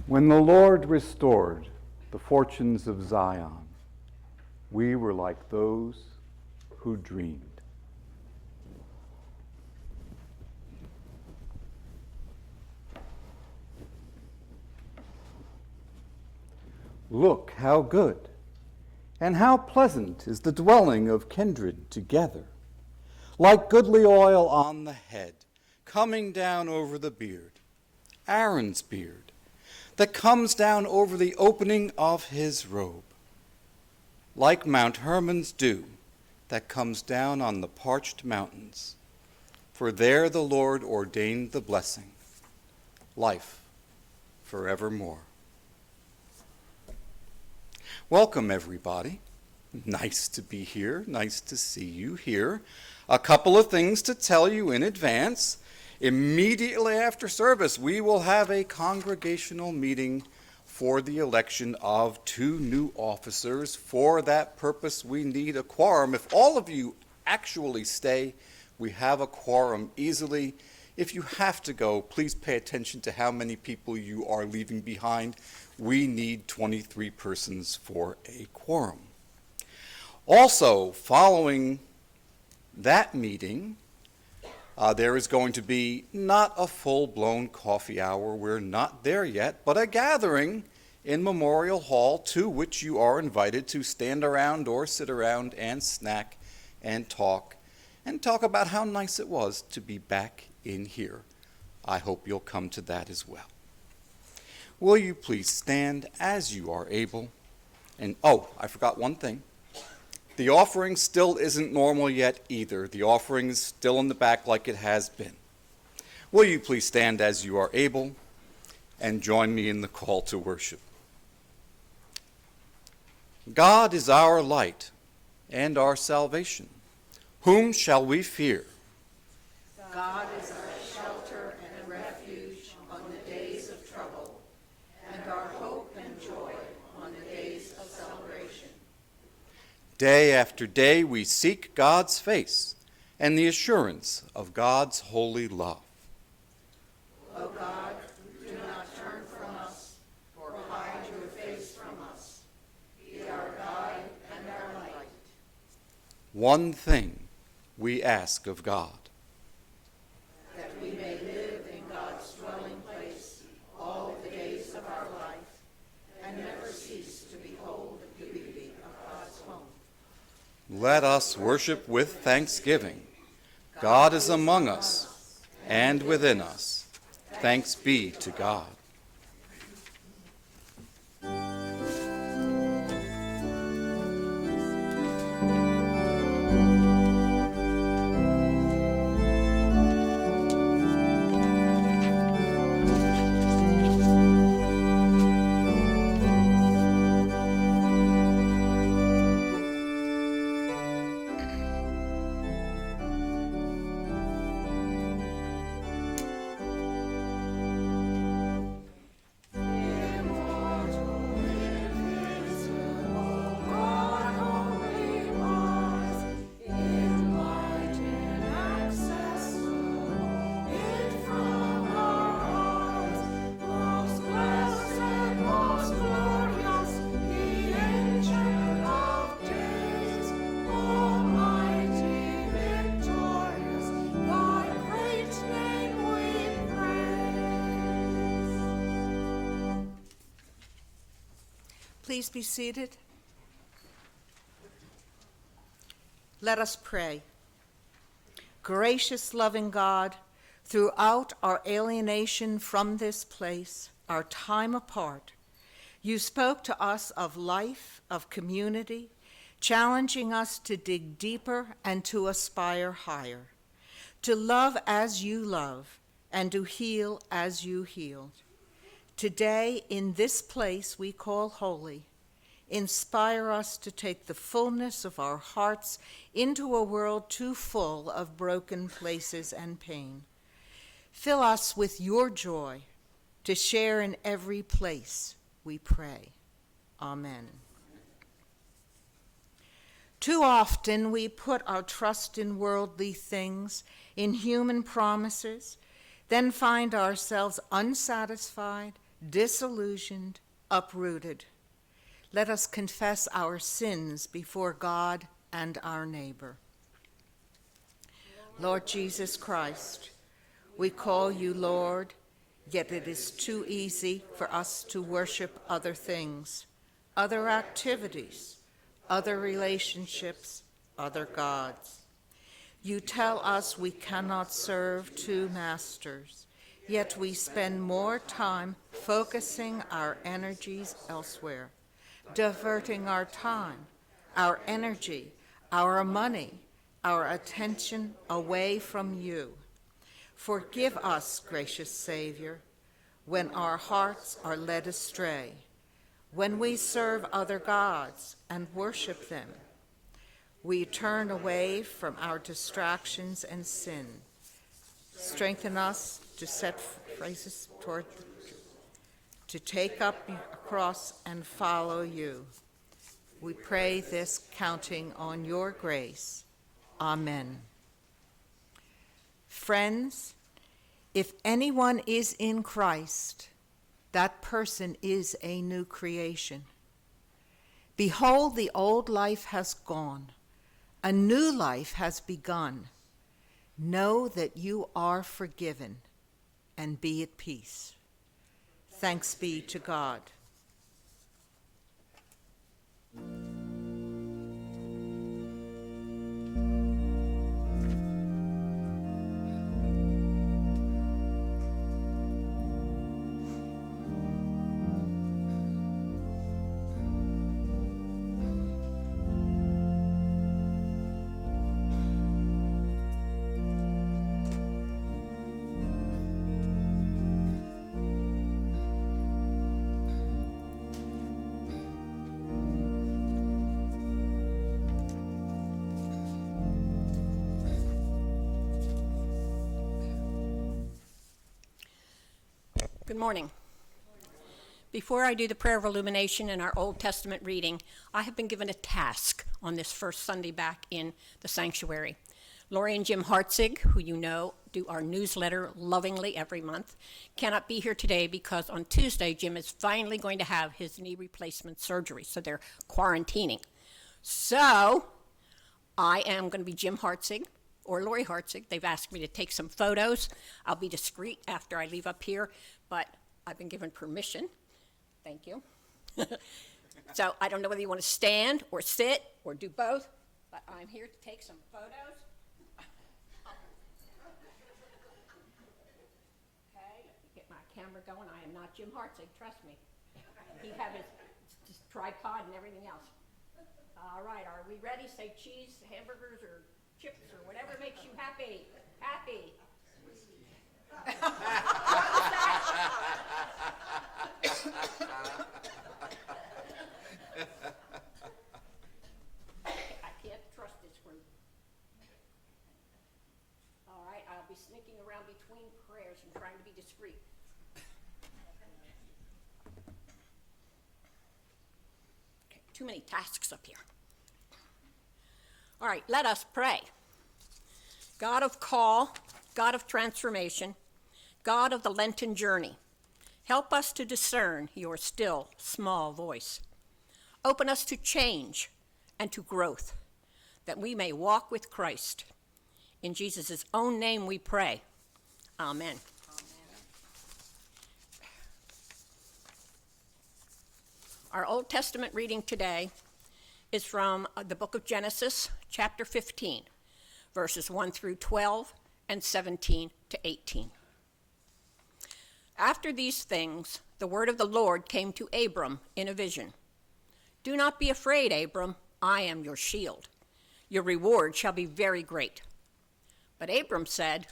When the Lord restored the fortunes of Zion, we were like those who dreamed. Look how good and how pleasant is the dwelling of kindred together, like goodly oil on the head, coming down over the beard, Aaron's beard, that comes down over the opening of his robe, like Mount Hermon's dew that comes down on the parched mountains. For there the Lord ordained the blessing, life forevermore. Welcome, everybody. Nice to be here. Nice to see you here. A couple of things to tell you in advance. Immediately after service, we will have a congregational meeting for the election of 2 new officers. For that purpose, we need a quorum. If all of you actually stay, we have a quorum easily. If you have to go, please pay attention to how many people you are leaving behind. We need 23 persons for a quorum. Also, following that meeting, there is going to be not a full-blown coffee hour. We're not there yet, but a gathering in Memorial Hall to which you are invited to stand around or sit around and snack and talk about how nice it was to be back in here. I hope you'll come to that as well. Will you please stand as you are able? And I forgot one thing. The offering still isn't normal yet either. The offering is still in the back like it has been. Will you please stand as you are able and join me in the call to worship? God is our light and our salvation. Whom shall we fear? God is our shelter and refuge on the days of trouble, and our hope and joy on the days of celebration. Day after day we seek God's face and the assurance of God's holy love. O God, do not turn from us or hide your face from us. Be our guide and our light. One thing we ask of God, that we may live in God's dwelling place all the days of our life, and never cease to behold the beauty of God's home. let us worship with thanksgiving. God is among us and within us. Thanks be to God. Please be seated. Let us pray. Gracious, loving God, throughout our alienation from this place, our time apart, you spoke to us of life, of community, challenging us to dig deeper and to aspire higher, to love as you love and to heal as you healed. Today, in this place we call holy, inspire us to take the fullness of our hearts into a world too full of broken places and pain. Fill us with your joy to share in every place, we pray. Amen. Too often we put our trust in worldly things, in human promises, then find ourselves unsatisfied, disillusioned, uprooted. Let us confess our sins before God and our neighbor. Lord Jesus Christ, we call you Lord, yet it is too easy for us to worship other things, other activities, other relationships, other gods. You tell us we cannot serve two masters, yet we spend more time focusing our energies elsewhere, diverting our time, our energy, our money, our attention away from you. Forgive us, gracious Savior, when our hearts are led astray, when we serve other gods and worship them. We turn away from our distractions and sin. Strengthen us to set faces toward, to take up a cross and follow you. We pray this counting on your grace. Amen. Friends, if anyone is in Christ, that person is a new creation. Behold, the old life has gone. A new life has begun. Know that you are forgiven and be at peace. Thanks be to God. Good morning. Before I do the prayer of illumination and our Old Testament reading, I have been given a task on this first Sunday back in the sanctuary. Lori and Jim Hartzig, who you know do our newsletter lovingly every month, cannot be here today because on Tuesday, Jim is finally going to have his knee replacement surgery, so they're quarantining. So I am going to be Jim Hartzig, or Lori Hartzig. They've asked me to take some photos. I'll be discreet after I leave up here, but I've been given permission. Thank you. So I don't know whether you want to stand or sit or do both, but I'm here to take some photos. Okay, let me get my camera going. I am not Jim Hartzig, trust me. He'd have his tripod and everything else. All right, are we ready? Say cheese, hamburgers, or chips, or whatever makes you happy. Happy. I can't trust this group. All right, I'll be sneaking around between prayers and trying to be discreet. Okay, too many tasks up here. All right, let us pray. God of call, God of transformation, God of the Lenten journey, help us to discern your still, small voice. Open us to change and to growth, that we may walk with Christ. In Jesus' own name we pray. Amen. Our Old Testament reading today is from the book of Genesis, chapter 15, verses 1 through 12 and 17 to 18. After these things, the word of the Lord came to Abram in a vision. Do not be afraid, Abram, I am your shield. Your reward shall be very great. But Abram said,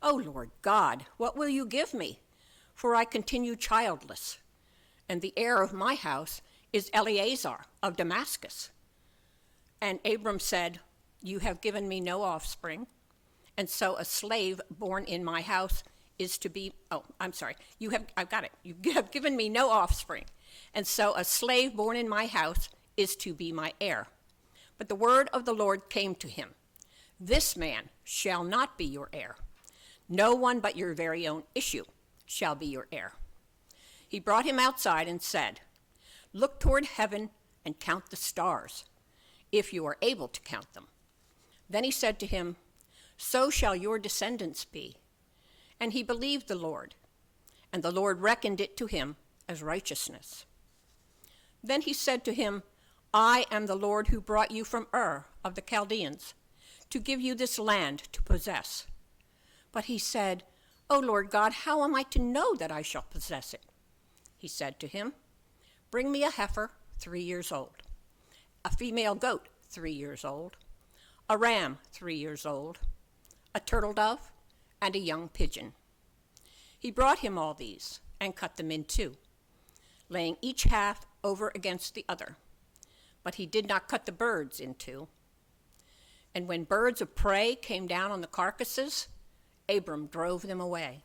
O Lord God, what will you give me? For I continue childless, and the heir of my house is Eleazar of Damascus. And Abram said, You have given me no offspring, and so a slave born in my house is to be, I've got it. You have given me no offspring, and so a slave born in my house is to be my heir. But the word of the Lord came to him, This man shall not be your heir. No one but your very own issue shall be your heir. He brought him outside and said, "Look toward heaven and count the stars, if you are able to count them." Then he said to him, "So shall your descendants be." And he believed the Lord, and the Lord reckoned it to him as righteousness. Then he said to him, "I am the Lord who brought you from Ur of the Chaldeans to give you this land to possess." But he said, "O Lord God, how am I to know that I shall possess it?" He said to him, "Bring me a heifer 3 years old, a female goat 3 years old, a ram 3 years old, a turtle dove, and a young pigeon." He brought him all these and cut them in two, laying each half over against the other. But he did not cut the birds in two. And when birds of prey came down on the carcasses, Abram drove them away.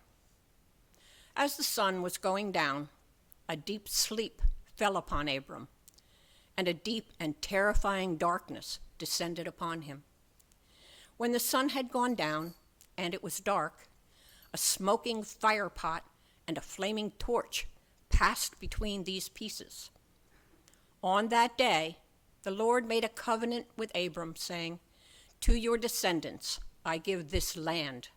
As the sun was going down, a deep sleep fell upon Abram, and a deep and terrifying darkness descended upon him. When the sun had gone down, and it was dark, a smoking fire pot and a flaming torch passed between these pieces. On that day, the Lord made a covenant with Abram, saying, "To your descendants I give this land,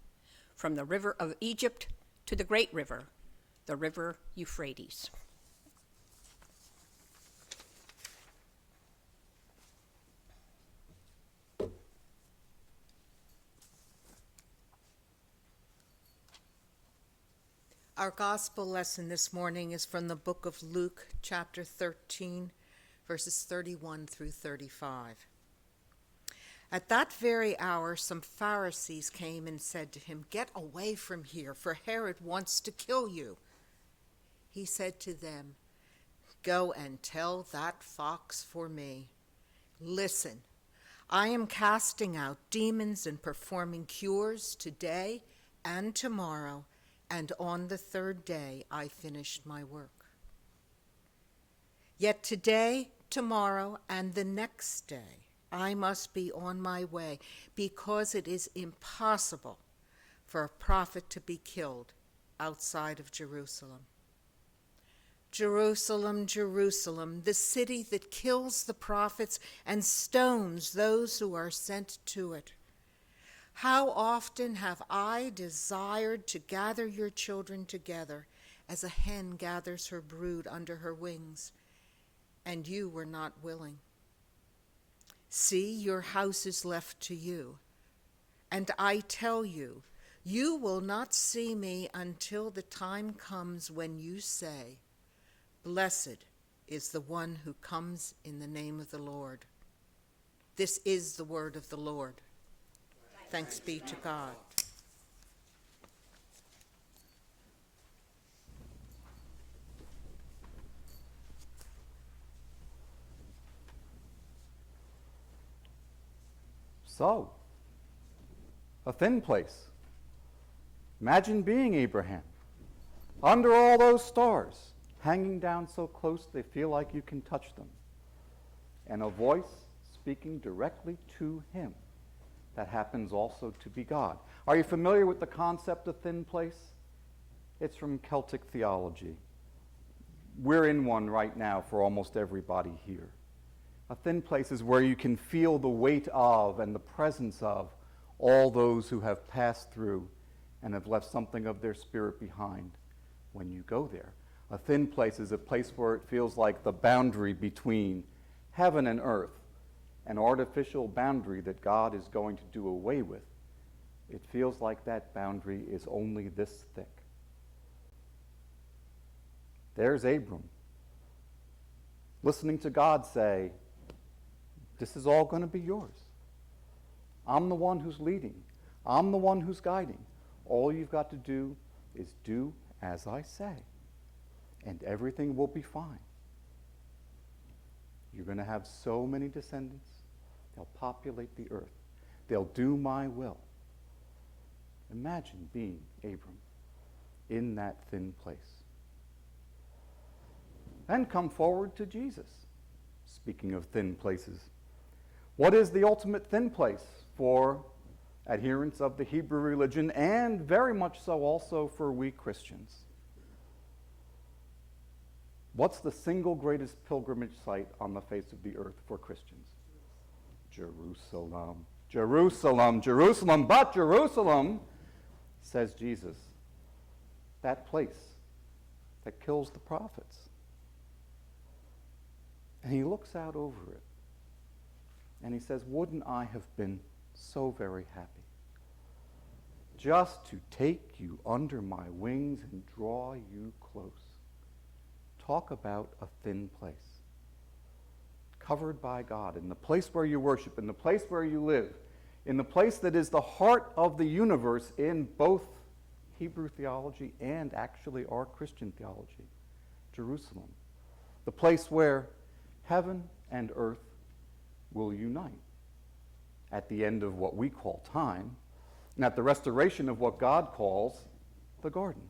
from the river of Egypt to the great river, the river Euphrates." Our gospel lesson this morning is from the book of Luke, chapter 13, verses 31 through 35. At that very hour, some Pharisees came and said to him, "Get away from here, for Herod wants to kill you." He said to them, "Go and tell that fox for me. Listen, I am casting out demons and performing cures today and tomorrow, and on the third day I finished my work. Yet today, tomorrow, and the next day I must be on my way, because it is impossible for a prophet to be killed outside of Jerusalem. Jerusalem, Jerusalem, the city that kills the prophets and stones those who are sent to it. How often have I desired to gather your children together as a hen gathers her brood under her wings, and you were not willing. See, your house is left to you, and I tell you, you will not see me until the time comes when you say, 'Blessed is the one who comes in the name of the Lord.'" This is the word of the Lord. Thanks be to God. So, a thin place. Imagine being Abraham, under all those stars, hanging down so close they feel like you can touch them, and a voice speaking directly to him that happens also to be God. Are you familiar with the concept of thin place? It's from Celtic theology. We're in one right now for almost everybody here. A thin place is where you can feel the weight of and the presence of all those who have passed through and have left something of their spirit behind when you go there. A thin place is a place where it feels like the boundary between heaven and earth, an artificial boundary that God is going to do away with. It feels like that boundary is only this thick. There's Abram, listening to God say, "This is all going to be yours. I'm the one who's leading. I'm the one who's guiding. All you've got to do is do as I say, and everything will be fine. You're going to have so many descendants. They'll populate the earth. They'll do my will." Imagine being Abram in that thin place. Then come forward to Jesus. Speaking of thin places, what is the ultimate thin place for adherents of the Hebrew religion, and very much so also for we Christians? What's the single greatest pilgrimage site on the face of the earth for Christians? Jerusalem. Jerusalem, Jerusalem, but Jerusalem, says Jesus, that place that kills the prophets. And he looks out over it, and he says, wouldn't I have been so very happy just to take you under my wings and draw you close? Talk about a thin place. Covered by God, in the place where you worship, in the place where you live, in the place that is the heart of the universe in both Hebrew theology and actually our Christian theology, Jerusalem. The place where heaven and earth will unite at the end of what we call time, and at the restoration of what God calls the garden.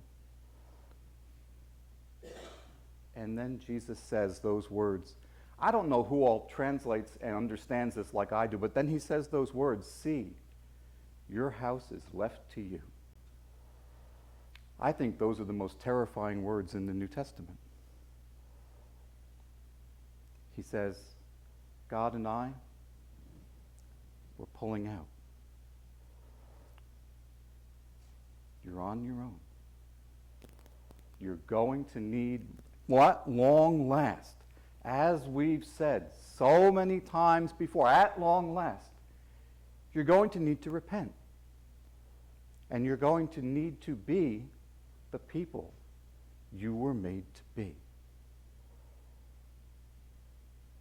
And then Jesus says those words. I don't know who all translates and understands this like I do, but then he says those words, see, your house is left to you. I think those are the most terrifying words in the New Testament. He says, God and I, we're pulling out. You're on your own. You're going to need, what? Long last. As we've said so many times before, at long last, you're going to need to repent. And you're going to need to be the people you were made to be.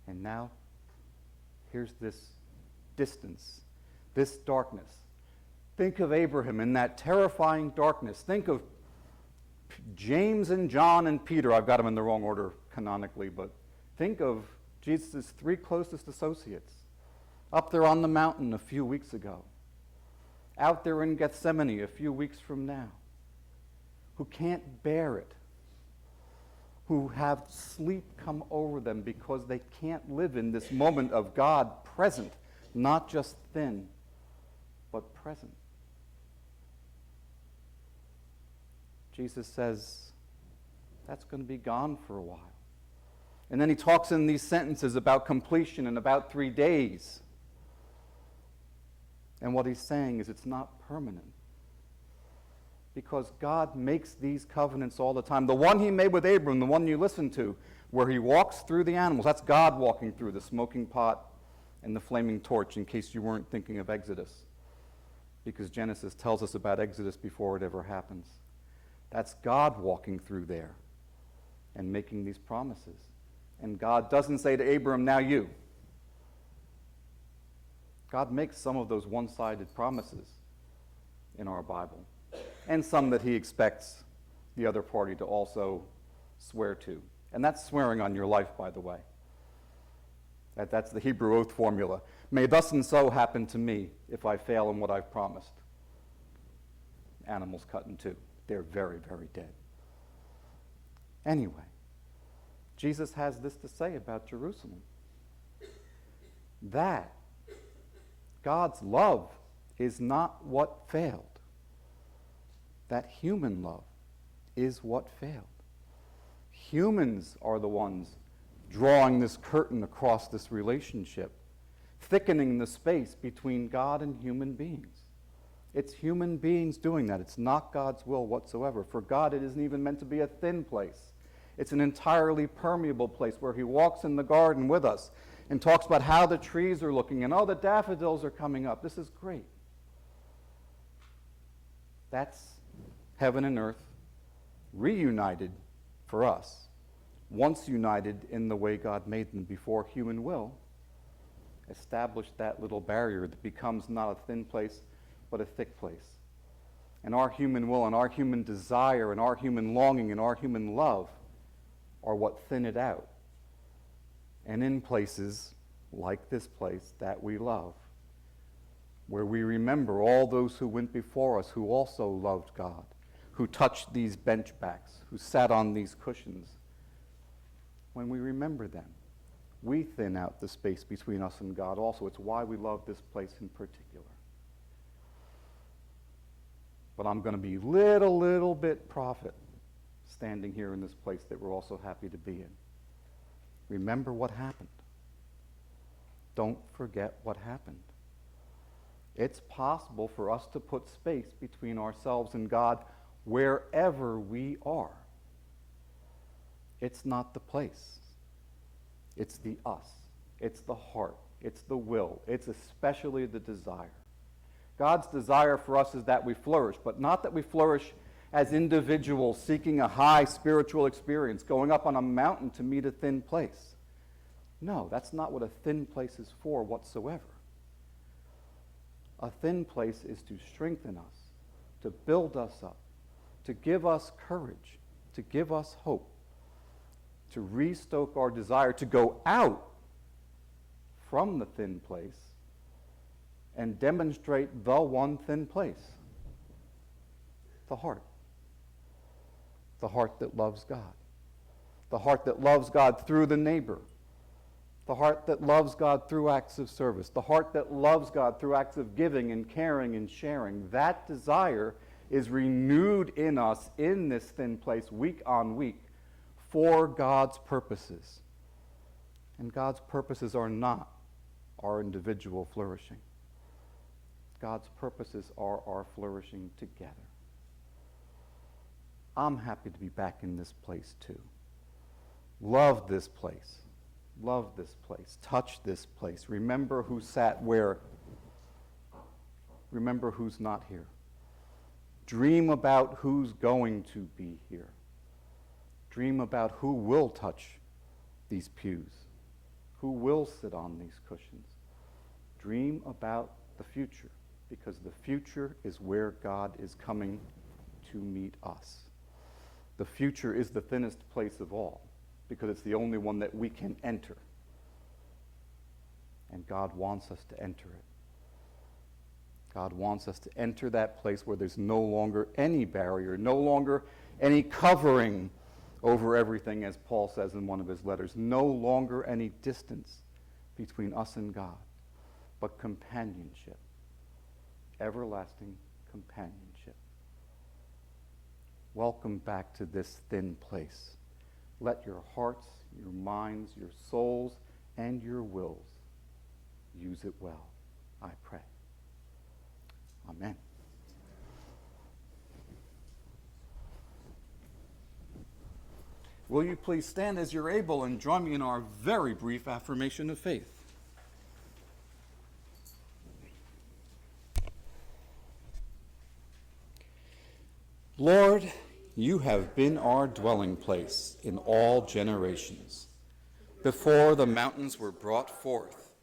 And now, here's this distance, this darkness. Think of Abraham in that terrifying darkness. Think of James and John and Peter. I've got them in the wrong order canonically, but think of Jesus' three closest associates up there on the mountain a few weeks ago, out there in Gethsemane a few weeks from now, who can't bear it, who have sleep come over them because they can't live in this moment of God present, not just thin, but present. Jesus says, that's going to be gone for a while. And then he talks in these sentences about completion and about 3 days. And what he's saying is it's not permanent. Because God makes these covenants all the time. The one he made with Abram, the one you listen to, where he walks through the animals, that's God walking through the smoking pot and the flaming torch, in case you weren't thinking of Exodus. Because Genesis tells us about Exodus before it ever happens. That's God walking through there and making these promises. And God doesn't say to Abram, now you. God makes some of those one-sided promises in our Bible, and some that he expects the other party to also swear to. And that's swearing on your life, by the way. That's the Hebrew oath formula. May thus and so happen to me if I fail in what I've promised. Animals cut in two. They're very, very dead. Anyway, Jesus has this to say about Jerusalem. That God's love is not what failed. That human love is what failed. Humans are the ones drawing this curtain across this relationship, thickening the space between God and human beings. It's human beings doing that. It's not God's will whatsoever. For God, it isn't even meant to be a thin place. It's an entirely permeable place where he walks in the garden with us and talks about how the trees are looking and, oh, the daffodils are coming up. This is great. That's heaven and earth reunited for us, once united in the way God made them before human will established that little barrier that becomes not a thin place, but a thick place. And our human will and our human desire and our human longing and our human love are what thin it out. And in places like this place that we love, where we remember all those who went before us who also loved God, who touched these bench backs, who sat on these cushions, when we remember them, we thin out the space between us and God also. It's why we love this place in particular. But I'm going to be little bit prophet, standing here in this place that we're also happy to be in. Remember what happened. Don't forget what happened. It's possible for us to put space between ourselves and God wherever we are. It's not the place. It's the us. It's the heart. It's the will. It's especially the desire. God's desire for us is that we flourish, but not that we flourish as individuals seeking a high spiritual experience, going up on a mountain to meet a thin place. No, that's not what a thin place is for whatsoever. A thin place is to strengthen us, to build us up, to give us courage, to give us hope, to restoke our desire to go out from the thin place and demonstrate the one thin place, the heart. The heart that loves God. The heart that loves God through the neighbor. The heart that loves God through acts of service. The heart that loves God through acts of giving and caring and sharing. That desire is renewed in us in this thin place week on week for God's purposes. And God's purposes are not our individual flourishing. God's purposes are our flourishing together. I'm happy to be back in this place too. Love this place. Love this place. Touch this place. Remember who sat where. Remember who's not here. Dream about who's going to be here. Dream about who will touch these pews, who will sit on these cushions. Dream about the future, because the future is where God is coming to meet us. The future is the thinnest place of all, because it's the only one that we can enter. And God wants us to enter it. God wants us to enter that place where there's no longer any barrier, no longer any covering over everything, as Paul says in one of his letters. No longer any distance between us and God, but companionship, everlasting companionship. Welcome back to this thin place. Let your hearts, your minds, your souls, and your wills use it well, I pray. Amen. Will you please stand as you're able and join me in our very brief affirmation of faith? Lord, you have been our dwelling place in all generations. Before the mountains were brought forth,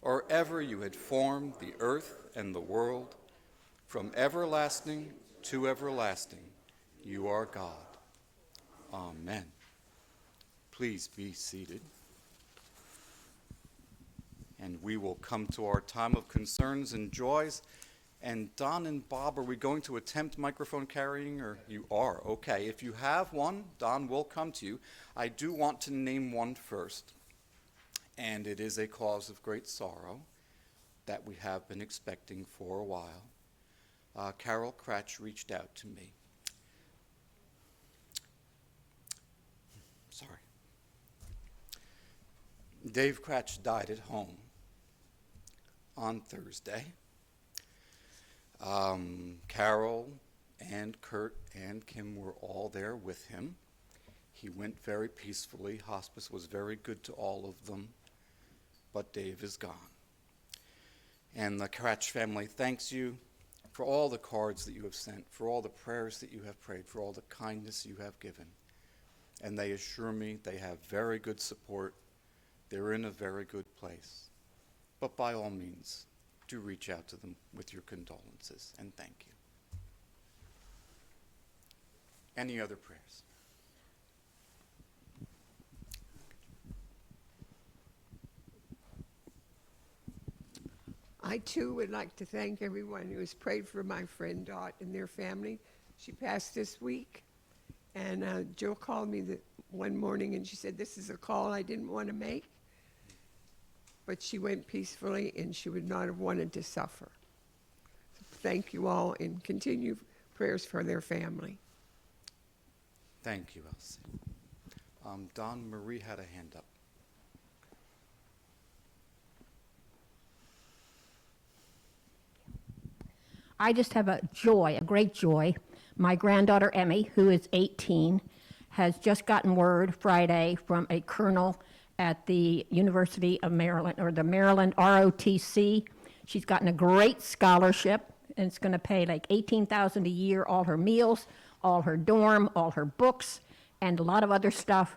or ever you had formed the earth and the world, from everlasting to everlasting, you are God. Amen. Please be seated. And we will come to our time of concerns and joys. And Don and Bob, are we going to attempt microphone carrying, or you are? Okay, if you have one, Don will come to you. I do want to name one first, and it is a cause of great sorrow that we have been expecting for a while. Carol Cratch reached out to me. Sorry. Dave Cratch died at home on Thursday. Carol and Kurt and Kim were all there with him. He went very peacefully. Hospice was very good to all of them, but Dave is gone. And the Cratch family thanks you for all the cards that you have sent, for all the prayers that you have prayed, for all the kindness you have given. And they assure me they have very good support. They're in a very good place. But by all means, do reach out to them with your condolences, and thank you. Any other prayers? I, too, would like to thank everyone who has prayed for my friend Dot and their family. She passed this week, and Jill called me one morning, and she said, this is a call I didn't want to make, but she went peacefully, and she would not have wanted to suffer. So thank you all, and continue prayers for their family. Thank you, Elsie. Don Marie had a hand up. I just have a great joy. My granddaughter Emmy, who is 18, has just gotten word Friday from a colonel at the University of Maryland, or the Maryland ROTC. She's gotten a great scholarship, and it's going to pay like $18,000 a year, all her meals, all her dorm, all her books, and a lot of other stuff.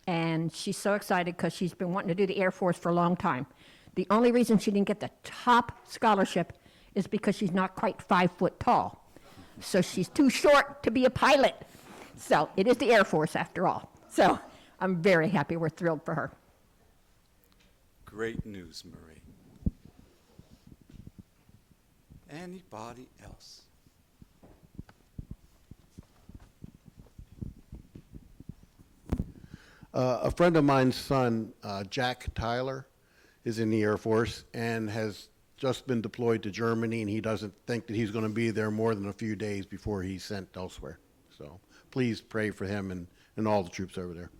And she's so excited because she's been wanting to do the Air Force for a long time. The only reason she didn't get the top scholarship is because she's not quite 5 foot tall. So she's too short to be a pilot. So it is the Air Force after all. So I'm very happy. We're thrilled for her. Great news, Marie. Anybody else? A friend of mine's son, Jack Tyler, is in the Air Force and has just been deployed to Germany, and he doesn't think that he's going to be there more than a few days before he's sent elsewhere. So please pray for him and all the troops over there.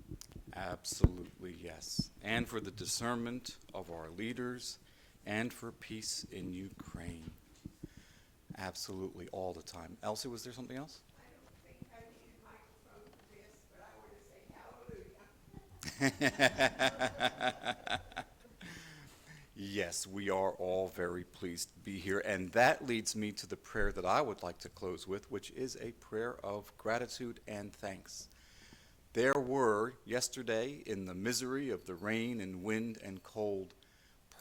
Absolutely, yes. And for the discernment of our leaders and for peace in Ukraine. Absolutely, all the time. Elsie, was there something else? I don't think I need a microphone for this, but I want to say hallelujah. Yes, we are all very pleased to be here, and that leads me to the prayer that I would like to close with, which is a prayer of gratitude and thanks. There were, yesterday, in the misery of the rain and wind and cold,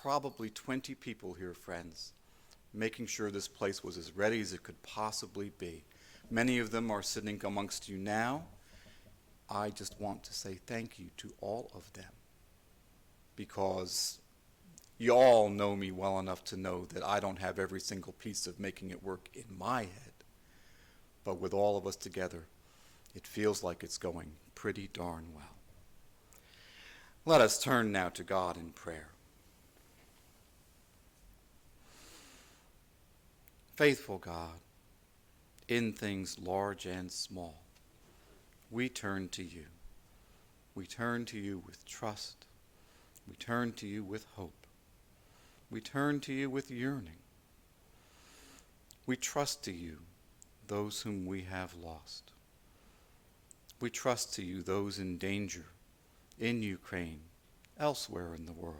probably 20 people here, friends, making sure this place was as ready as it could possibly be. Many of them are sitting amongst you now. I just want to say thank you to all of them, because you all know me well enough to know that I don't have every single piece of making it work in my head. But with all of us together, it feels like it's going pretty darn well. Let us turn now to God in prayer. Faithful God, in things large and small, we turn to you. We turn to you with trust. We turn to you with hope. We turn to you with yearning. We trust to you those whom we have lost. We trust to you those in danger in Ukraine, elsewhere in the world.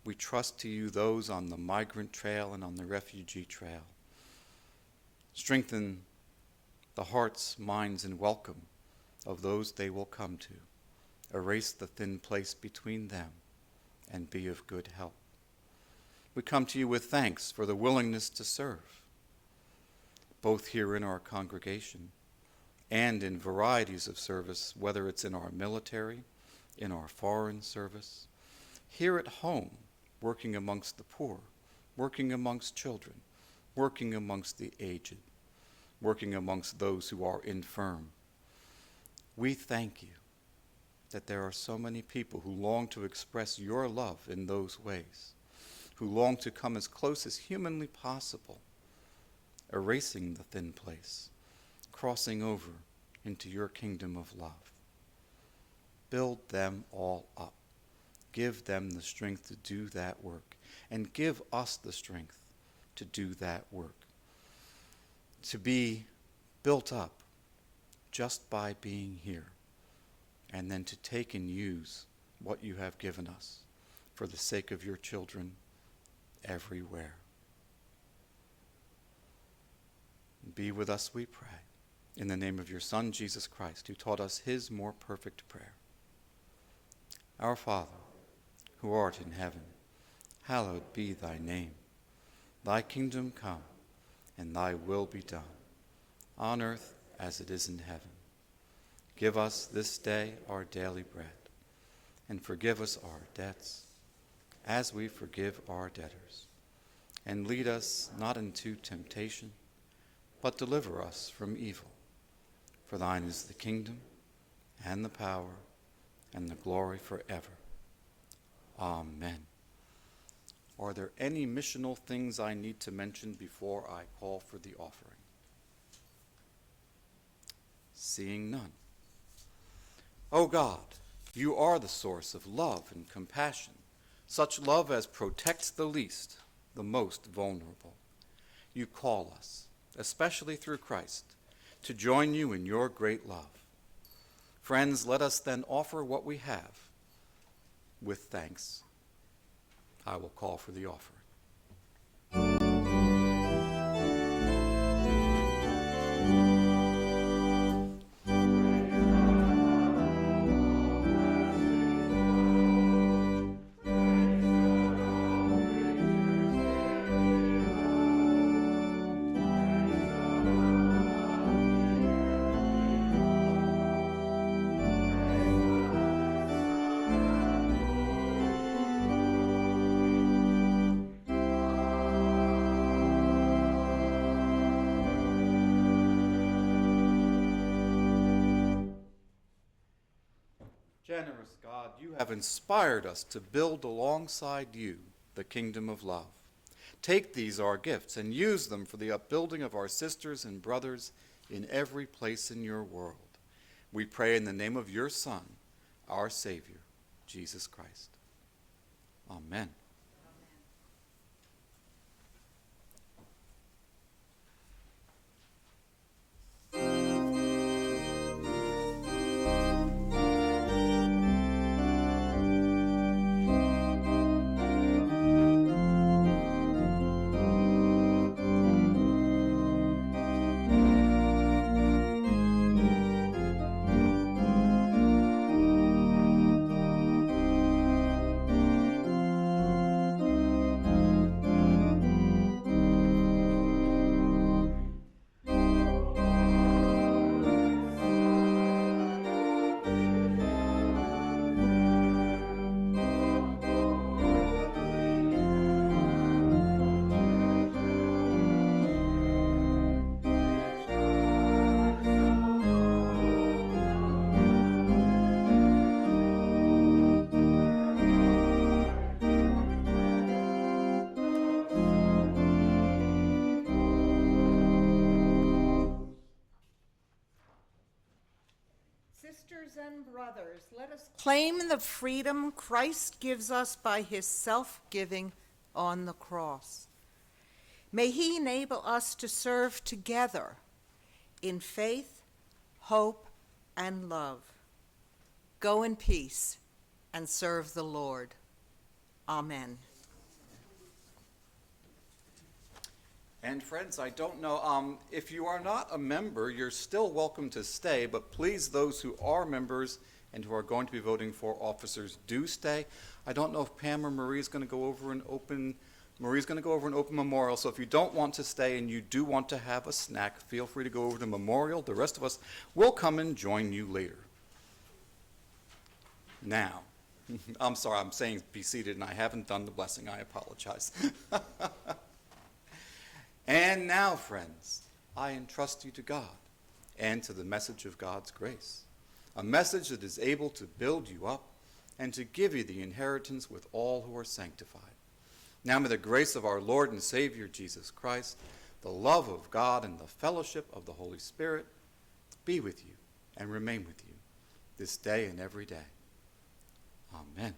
We trust to you those on the migrant trail and on the refugee trail. Strengthen the hearts, minds, and welcome of those they will come to. Erase the thin place between them and be of good help. We come to you with thanks for the willingness to serve, both here in our congregation and in varieties of service, whether it's in our military, in our foreign service, here at home, working amongst the poor, working amongst children, working amongst the aged, working amongst those who are infirm. We thank you that there are so many people who long to express your love in those ways, who long to come as close as humanly possible, erasing the thin place, crossing over into your kingdom of love. Build them all up. Give them the strength to do that work, and give us the strength to do that work, to be built up just by being here, and then to take and use what you have given us for the sake of your children everywhere. Be with us, we pray, in the name of your Son, Jesus Christ, who taught us his more perfect prayer. Our Father, who art in heaven, hallowed be thy name. Thy kingdom come, and thy will be done, on earth as it is in heaven. Give us this day our daily bread, and forgive us our debts, as we forgive our debtors. And lead us not into temptation, but deliver us from evil. For thine is the kingdom, and the power, and the glory forever. Amen. Are there any missional things I need to mention before I call for the offering? Seeing none, O God, you are the source of love and compassion, such love as protects the least, the most vulnerable. You call us, especially through Christ, to join you in your great love. Friends, let us then offer what we have with thanks. I will call for the offering. Generous God, you have inspired us to build alongside you the kingdom of love. Take these, our gifts, and use them for the upbuilding of our sisters and brothers in every place in your world. We pray in the name of your Son, our Savior, Jesus Christ. Amen. Sisters and brothers, let us claim the freedom Christ gives us by his self-giving on the cross. May he enable us to serve together in faith, hope, and love. Go in peace and serve the Lord. Amen. And friends, I don't know, if you are not a member, you're still welcome to stay, but please, those who are members and who are going to be voting for officers, do stay. I don't know if Pam or Marie is going to go over an open memorial, so if you don't want to stay and you do want to have a snack, feel free to go over to memorial. The rest of us will come and join you later. Now, I'm sorry, I'm saying be seated, and I haven't done the blessing. I apologize. And now, friends, I entrust you to God and to the message of God's grace, a message that is able to build you up and to give you the inheritance with all who are sanctified. Now may the grace of our Lord and Savior Jesus Christ, the love of God, and the fellowship of the Holy Spirit be with you and remain with you this day and every day. Amen.